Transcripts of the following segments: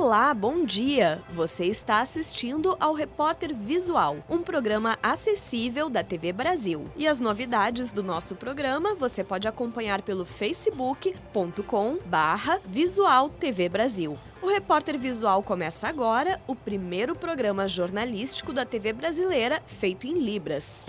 Olá, bom dia! Você está assistindo ao Repórter Visual, um programa acessível da TV Brasil. E as novidades do nosso programa você pode acompanhar pelo facebook.com/Visual TV Brasil. O Repórter Visual começa agora, o primeiro programa jornalístico da TV brasileira feito em Libras.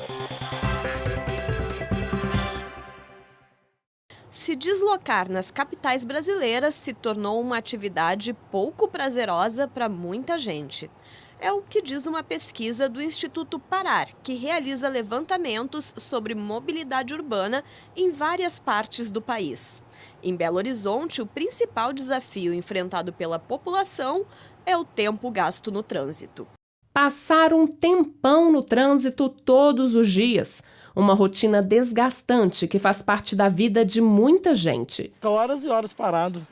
Se deslocar nas capitais brasileiras se tornou uma atividade pouco prazerosa para muita gente. É o que diz uma pesquisa do Instituto Parar, que realiza levantamentos sobre mobilidade urbana em várias partes do país. Em Belo Horizonte, o principal desafio enfrentado pela população é o tempo gasto no trânsito. Passar um tempão no trânsito todos os dias. Uma rotina desgastante que faz parte da vida de muita gente. Horas e horas parado.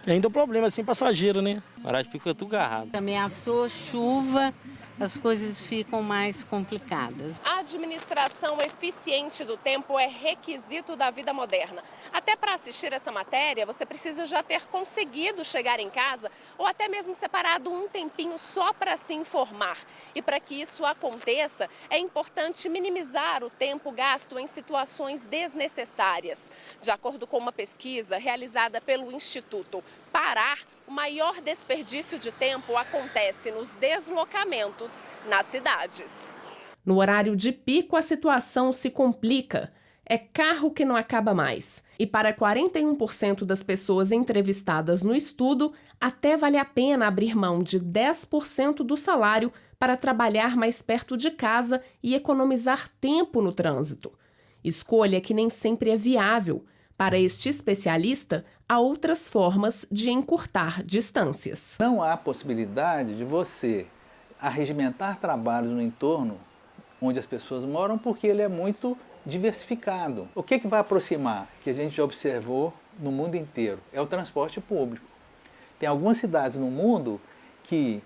E ainda o problema é sem passageiro, né? Horário de pico é tudo agarrado. Ameaçou chuva, as coisas ficam mais complicadas. A administração eficiente do tempo é requisito da vida moderna. Até para assistir essa matéria, você precisa já ter conseguido chegar em casa ou até mesmo separado um tempinho só para se informar. E para que isso aconteça, é importante minimizar o tempo gasto em situações desnecessárias. De acordo com uma pesquisa realizada pelo Instituto Parar, o maior desperdício de tempo acontece nos deslocamentos nas cidades. No horário de pico, a situação se complica. É carro que não acaba mais. E para 41% das pessoas entrevistadas no estudo, até vale a pena abrir mão de 10% do salário para trabalhar mais perto de casa e economizar tempo no trânsito. Escolha que nem sempre é viável. Para este especialista, há outras formas de encurtar distâncias. Não há possibilidade de você arregimentar trabalhos no entorno onde as pessoas moram, porque ele é muito diversificado. O que vai aproximar, que a gente já observou no mundo inteiro, é o transporte público. Tem algumas cidades no mundo que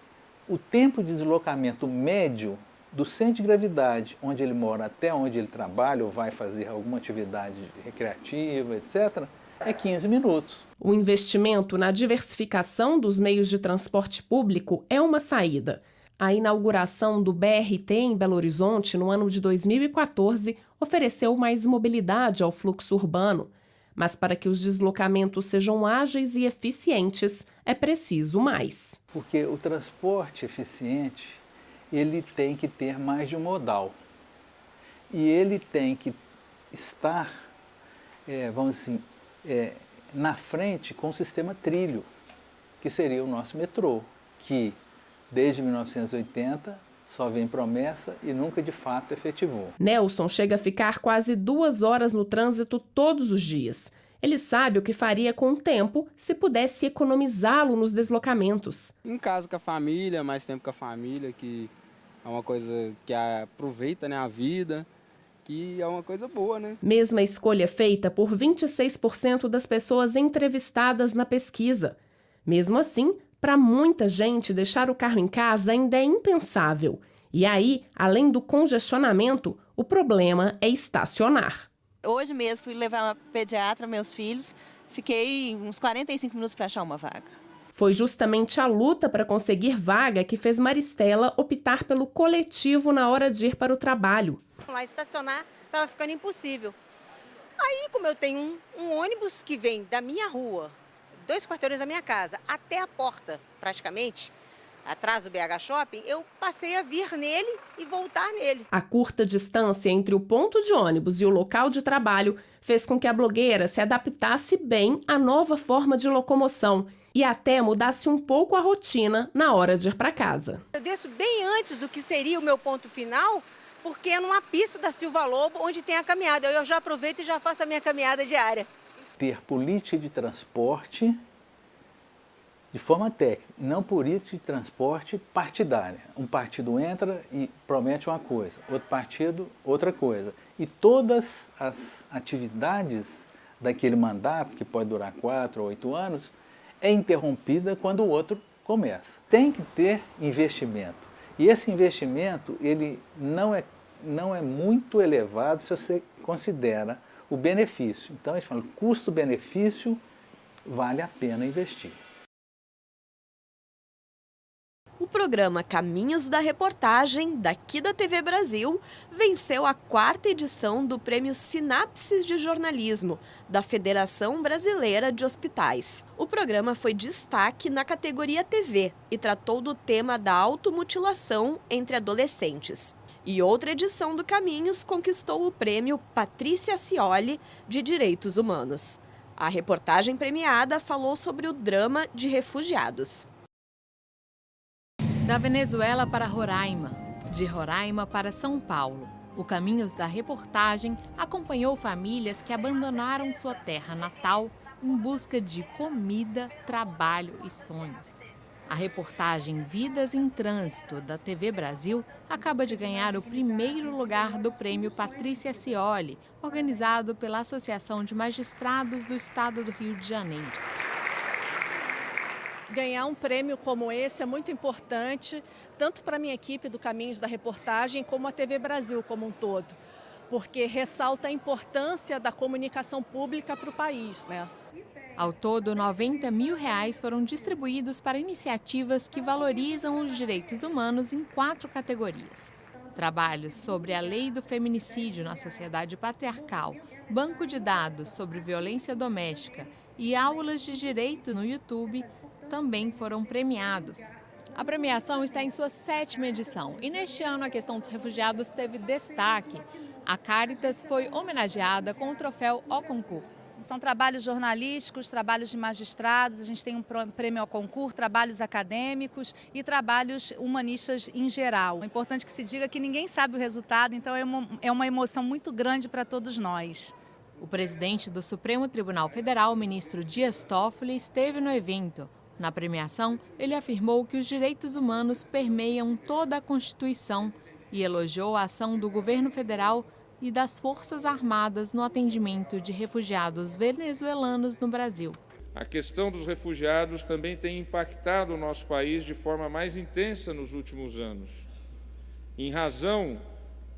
o tempo de deslocamento médio do centro de gravidade, onde ele mora, até onde ele trabalha ou vai fazer alguma atividade recreativa, etc., é 15 minutos. O investimento na diversificação dos meios de transporte público é uma saída. A inauguração do BRT em Belo Horizonte no ano de 2014 ofereceu mais mobilidade ao fluxo urbano. Mas para que os deslocamentos sejam ágeis e eficientes, é preciso mais. Porque o transporte eficiente, ele tem que ter mais de um modal. E ele tem que estar, na frente com o sistema trilho, que seria o nosso metrô, que desde 1980 só vem promessa e nunca de fato efetivou. Nelson chega a ficar quase 2 horas no trânsito todos os dias. Ele sabe o que faria com o tempo se pudesse economizá-lo nos deslocamentos. Em casa com a família, mais tempo com a família, que é uma coisa que aproveita, né, a vida, que é uma coisa boa, né? Mesma escolha feita por 26% das pessoas entrevistadas na pesquisa. Mesmo assim, para muita gente, deixar o carro em casa ainda é impensável. E aí, além do congestionamento, o problema é estacionar. Hoje mesmo fui levar uma pediatra, meus filhos, fiquei uns 45 minutos para achar uma vaga. Foi justamente a luta para conseguir vaga que fez Maristela optar pelo coletivo na hora de ir para o trabalho. Lá estacionar estava ficando impossível. Aí, como eu tenho um ônibus que vem da minha rua, 2 quarteirões da minha casa, até a porta, praticamente, atrás do BH Shopping, eu passei a vir nele e voltar nele. A curta distância entre o ponto de ônibus e o local de trabalho fez com que a blogueira se adaptasse bem à nova forma de locomoção e até mudasse um pouco a rotina na hora de ir para casa. Eu desço bem antes do que seria o meu ponto final, porque é numa pista da Silva Lobo, onde tem a caminhada. Eu já aproveito e já faço a minha caminhada diária. Ter política de transporte de forma técnica, e não política de transporte partidária. Um partido entra e promete uma coisa, outro partido outra coisa. E todas as atividades daquele mandato, que pode durar 4 ou 8 anos, é interrompida quando o outro começa. Tem que ter investimento. E esse investimento ele não é muito elevado se você considera o benefício. Então, a gente fala, custo-benefício, vale a pena investir. O programa Caminhos da Reportagem, daqui da TV Brasil, venceu a 4ª edição do Prêmio Sinapses de Jornalismo, da Federação Brasileira de Hospitais. O programa foi destaque na categoria TV e tratou do tema da automutilação entre adolescentes. E outra edição do Caminhos conquistou o prêmio Patrícia Scioli de Direitos Humanos. A reportagem premiada falou sobre o drama de refugiados. Da Venezuela para Roraima, de Roraima para São Paulo. O Caminhos da Reportagem acompanhou famílias que abandonaram sua terra natal em busca de comida, trabalho e sonhos. A reportagem Vidas em Trânsito, da TV Brasil, acaba de ganhar o 1º lugar do Prêmio Patrícia Scioli, organizado pela Associação de Magistrados do Estado do Rio de Janeiro. Ganhar um prêmio como esse é muito importante, tanto para a minha equipe do Caminhos da Reportagem, como a TV Brasil como um todo, porque ressalta a importância da comunicação pública para o país, né? Ao todo, R$90 mil foram distribuídos para iniciativas que valorizam os direitos humanos em 4 categorias. Trabalhos sobre a lei do feminicídio na sociedade patriarcal, banco de dados sobre violência doméstica e aulas de direito no YouTube também foram premiados. A premiação está em sua 7ª edição e neste ano a questão dos refugiados teve destaque. A Caritas foi homenageada com o troféu Au Concours. São trabalhos jornalísticos, trabalhos de magistrados, a gente tem um prêmio ao concurso, trabalhos acadêmicos e trabalhos humanistas em geral. É importante que se diga que ninguém sabe o resultado, então é uma emoção muito grande para todos nós. O presidente do Supremo Tribunal Federal, ministro Dias Toffoli, esteve no evento. Na premiação, ele afirmou que os direitos humanos permeiam toda a Constituição e elogiou a ação do governo federal e das Forças Armadas no atendimento de refugiados venezuelanos no Brasil. A questão dos refugiados também tem impactado o nosso país de forma mais intensa nos últimos anos, em razão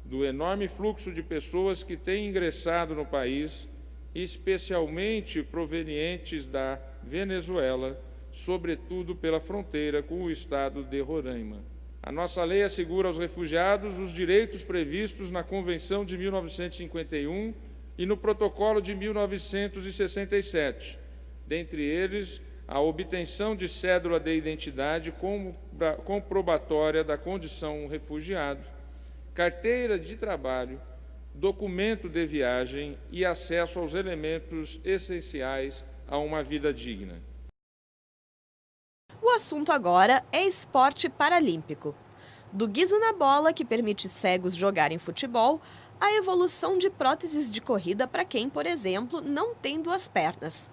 do enorme fluxo de pessoas que têm ingressado no país, especialmente provenientes da Venezuela, sobretudo pela fronteira com o estado de Roraima. A nossa lei assegura aos refugiados os direitos previstos na Convenção de 1951 e no Protocolo de 1967, dentre eles a obtenção de cédula de identidade comprobatória da condição refugiado, carteira de trabalho, documento de viagem e acesso aos elementos essenciais a uma vida digna. O assunto agora é esporte paralímpico. Do guiso na bola, que permite cegos jogarem futebol, à evolução de próteses de corrida para quem, por exemplo, não tem 2 pernas.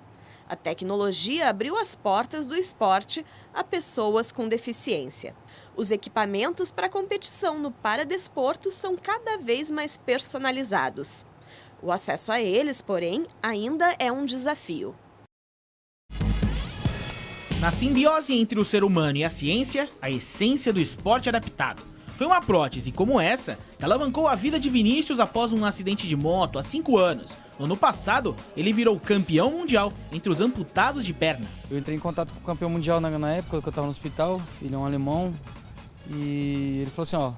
A tecnologia abriu as portas do esporte a pessoas com deficiência. Os equipamentos para competição no paradesporto são cada vez mais personalizados. O acesso a eles, porém, ainda é um desafio. Na simbiose entre o ser humano e a ciência, a essência do esporte adaptado. Foi uma prótese como essa que alavancou a vida de Vinícius após um acidente de moto há 5 anos. No ano passado, ele virou campeão mundial entre os amputados de perna. Eu entrei em contato com o campeão mundial na época que eu estava no hospital, ele é um alemão, e ele falou assim, ó,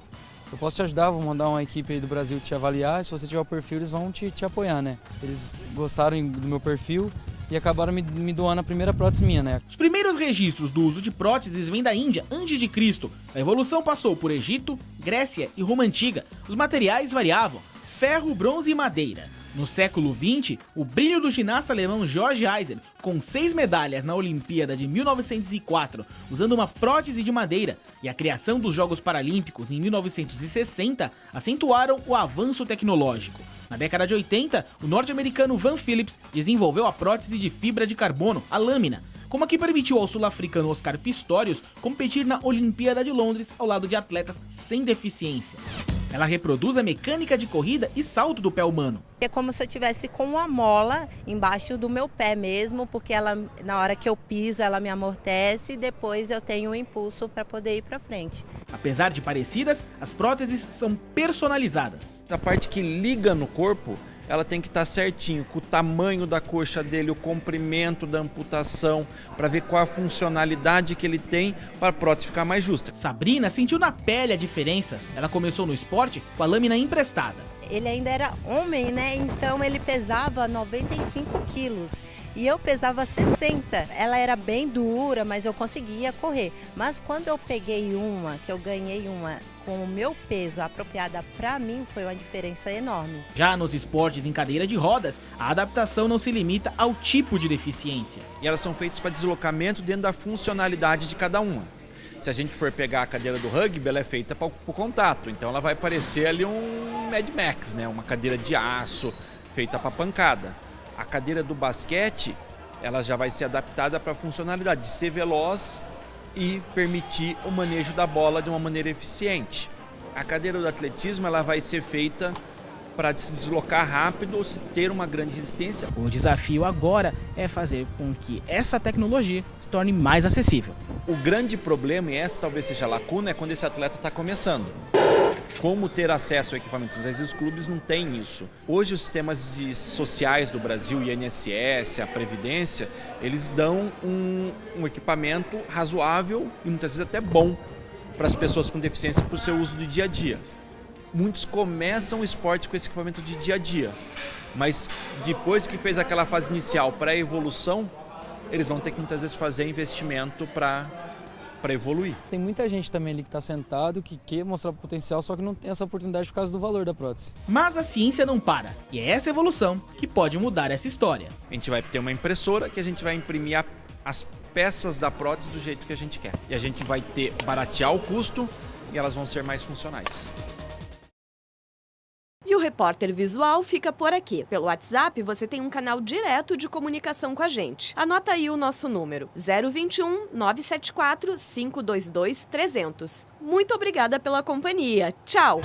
eu posso te ajudar, vou mandar uma equipe aí do Brasil te avaliar, se você tiver o perfil eles vão te apoiar, né? Eles gostaram do meu perfil e acabaram me doando a primeira prótese minha, né? Os primeiros registros do uso de próteses vêm da Índia antes de Cristo. A evolução passou por Egito, Grécia e Roma Antiga. Os materiais variavam: ferro, bronze e madeira. No século XX, o brilho do ginasta alemão Georg Eisen, com 6 medalhas na Olimpíada de 1904, usando uma prótese de madeira, e a criação dos Jogos Paralímpicos em 1960 acentuaram o avanço tecnológico. Na década de 80, o norte-americano Van Phillips desenvolveu a prótese de fibra de carbono, a lâmina, como a que permitiu ao sul-africano Oscar Pistorius competir na Olimpíada de Londres ao lado de atletas sem deficiência. Ela reproduz a mecânica de corrida e salto do pé humano. É como se eu tivesse com uma mola embaixo do meu pé mesmo, porque ela, na hora que eu piso, ela me amortece e depois eu tenho um impulso para poder ir para frente. Apesar de parecidas, as próteses são personalizadas. A parte que liga no corpo ela tem que estar certinho, com o tamanho da coxa dele, o comprimento da amputação, para ver qual a funcionalidade que ele tem para a prótese ficar mais justa. Sabrina sentiu na pele a diferença. Ela começou no esporte com a lâmina emprestada. Ele ainda era homem, né? Então ele pesava 95 quilos e eu pesava 60. Ela era bem dura, mas eu conseguia correr. Mas quando eu peguei que eu ganhei uma com o meu peso apropriada para mim, foi uma diferença enorme. Já nos esportes em cadeira de rodas, a adaptação não se limita ao tipo de deficiência. E elas são feitas para deslocamento dentro da funcionalidade de cada uma. Se a gente for pegar a cadeira do rugby, ela é feita para o contato, então ela vai parecer ali um Mad Max, né? Uma cadeira de aço feita para pancada. A cadeira do basquete, ela já vai ser adaptada para a funcionalidade de ser veloz e permitir o manejo da bola de uma maneira eficiente. A cadeira do atletismo, ela vai ser feita para se deslocar rápido, ter uma grande resistência. O desafio agora é fazer com que essa tecnologia se torne mais acessível. O grande problema, e essa talvez seja a lacuna, é quando esse atleta está começando. Como ter acesso ao equipamento? Às vezes os clubes não têm isso. Hoje os sistemas sociais do Brasil, o INSS, a Previdência, eles dão um equipamento razoável e muitas vezes até bom para as pessoas com deficiência para o seu uso do dia a dia. Muitos começam o esporte com esse equipamento de dia a dia, mas depois que fez aquela fase inicial para a evolução, eles vão ter que muitas vezes fazer investimento para evoluir. Tem muita gente também ali que está sentado, que quer mostrar potencial, só que não tem essa oportunidade por causa do valor da prótese. Mas a ciência não para, e é essa evolução que pode mudar essa história. A gente vai ter uma impressora que a gente vai imprimir as peças da prótese do jeito que a gente quer. E a gente vai baratear o custo e elas vão ser mais funcionais. E o Repórter Visual fica por aqui. Pelo WhatsApp, você tem um canal direto de comunicação com a gente. Anota aí o nosso número, 021 974 522 300. Muito obrigada pela companhia. Tchau!